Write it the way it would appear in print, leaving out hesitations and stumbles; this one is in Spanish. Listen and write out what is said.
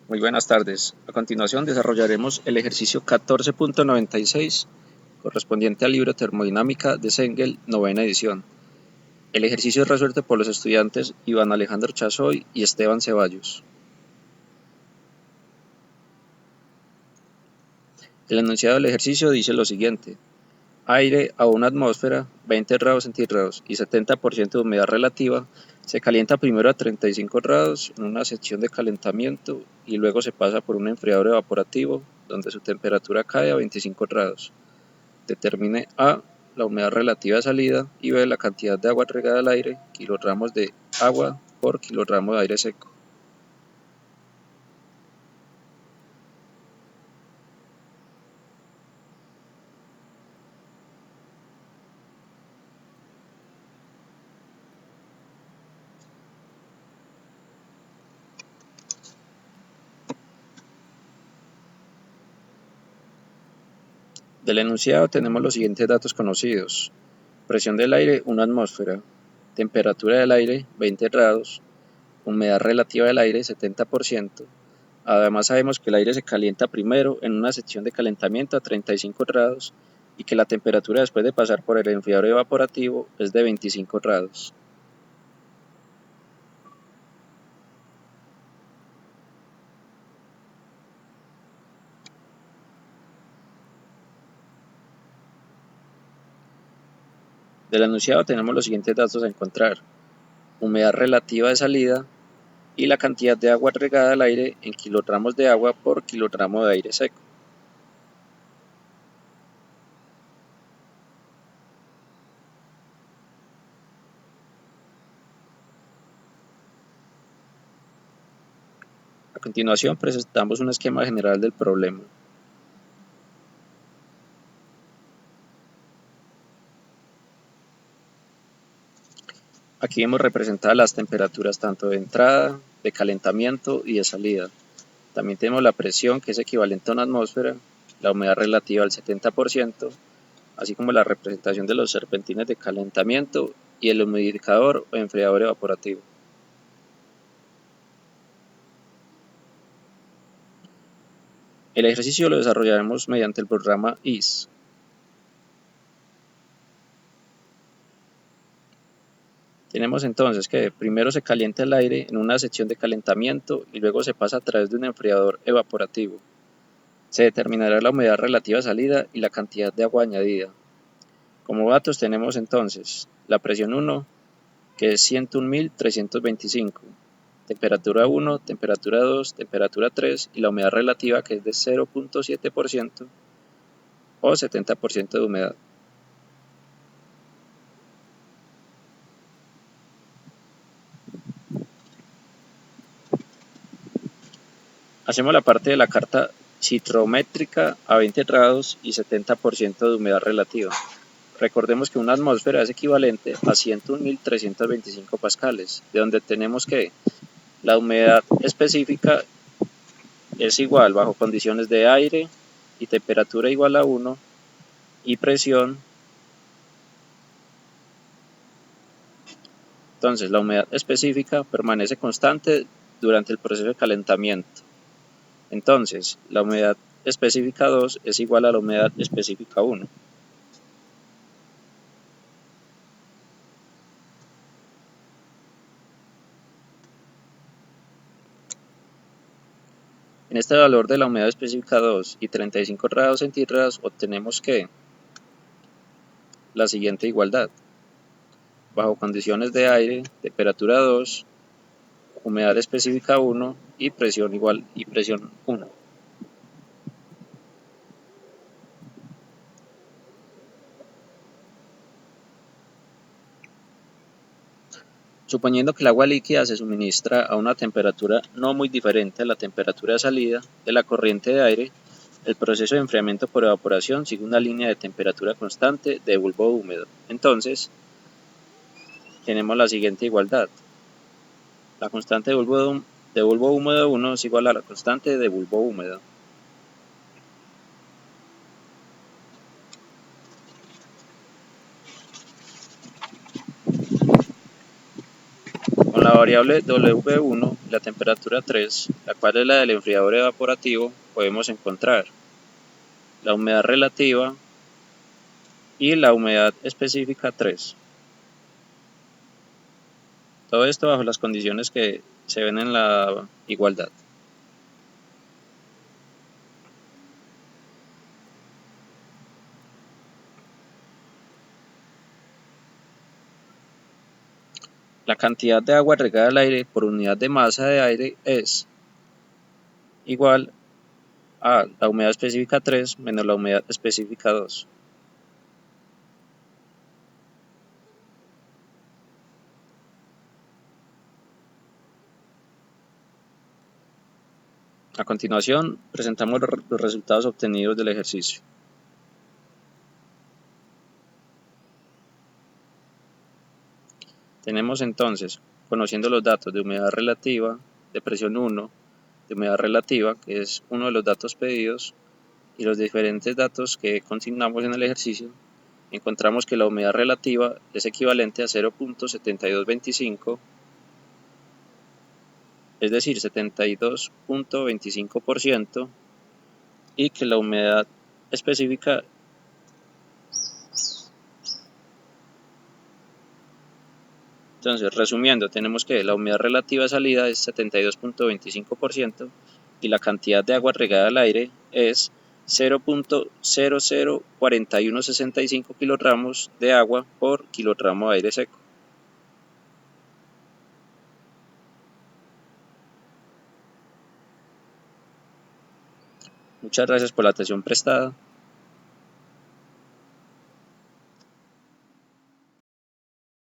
Muy buenas tardes. A continuación desarrollaremos el ejercicio 14.96 correspondiente al libro Termodinámica de Sengel, novena edición. El ejercicio es resuelto por los estudiantes Iván Alejandro Chazoy y Esteban Ceballos. El enunciado del ejercicio dice lo siguiente: aire a una atmósfera, 20 grados centígrados y 70% de humedad relativa, se calienta primero a 35 grados en una sección de calentamiento y luego se pasa por un enfriador evaporativo donde su temperatura cae a 25 grados. Determine A, la humedad relativa de salida, y B, la cantidad de agua regada al aire, kilogramos de agua por kilogramo de aire seco. Del enunciado tenemos los siguientes datos conocidos: presión del aire 1 atmósfera, temperatura del aire 20 grados, humedad relativa del aire 70%. Además sabemos que el aire se calienta primero en una sección de calentamiento a 35 grados y que la temperatura después de pasar por el enfriador evaporativo es de 25 grados. Del enunciado tenemos los siguientes datos a encontrar: humedad relativa de salida y la cantidad de agua regada al aire en kilogramos de agua por kilogramo de aire seco. A continuación presentamos un esquema general del problema. Aquí vemos representadas las temperaturas tanto de entrada, de calentamiento y de salida. También tenemos la presión, que es equivalente a una atmósfera, la humedad relativa al 70%, así como la representación de los serpentines de calentamiento y el humidificador o enfriador evaporativo. El ejercicio lo desarrollaremos mediante el programa IS. Tenemos entonces que primero se calienta el aire en una sección de calentamiento y luego se pasa a través de un enfriador evaporativo. Se determinará la humedad relativa salida y la cantidad de agua añadida. Como datos tenemos entonces la presión 1, que es 101.325, temperatura 1, temperatura 2, temperatura 3 y la humedad relativa, que es de 0.7% o 70% de humedad. Hacemos la parte de la carta citrométrica a 20 grados y 70% de humedad relativa. Recordemos que una atmósfera es equivalente a 101.325 pascales, de donde tenemos que la humedad específica es igual bajo condiciones de aire y temperatura igual a 1 y presión. Entonces la humedad específica permanece constante durante el proceso de calentamiento. Entonces la humedad específica 2 es igual a la humedad específica 1. En este valor de la humedad específica 2 y 35 grados centígrados obtenemos que la siguiente igualdad: bajo condiciones de aire, temperatura 2, humedad específica 1 y presión igual y presión 1. Suponiendo que el agua líquida se suministra a una temperatura no muy diferente a la temperatura de salida de la corriente de aire, el proceso de enfriamiento por evaporación sigue una línea de temperatura constante de bulbo húmedo. Entonces, tenemos la siguiente igualdad: la constante de bulbo húmedo 1 es igual a la constante de bulbo húmedo. Con la variable W1 y la temperatura 3, la cual es la del enfriador evaporativo, podemos encontrar la humedad relativa y la humedad específica 3. Todo esto bajo las condiciones que se ven en la igualdad. La cantidad de agua regada al aire por unidad de masa de aire es igual a la humedad específica 3 menos la humedad específica 2. A continuación, presentamos los resultados obtenidos del ejercicio. Tenemos entonces, conociendo los datos de humedad relativa, de presión 1, de humedad relativa, que es uno de los datos pedidos, y los diferentes datos que consignamos en el ejercicio, encontramos que la humedad relativa es equivalente a 0.7225, es decir, 72.25%, y que la humedad específica Entonces, resumiendo, tenemos que la humedad relativa de salida es 72.25% y la cantidad de agua regada al aire es 0.004165 kilogramos de agua por kilogramo de aire seco. Muchas gracias por la atención prestada.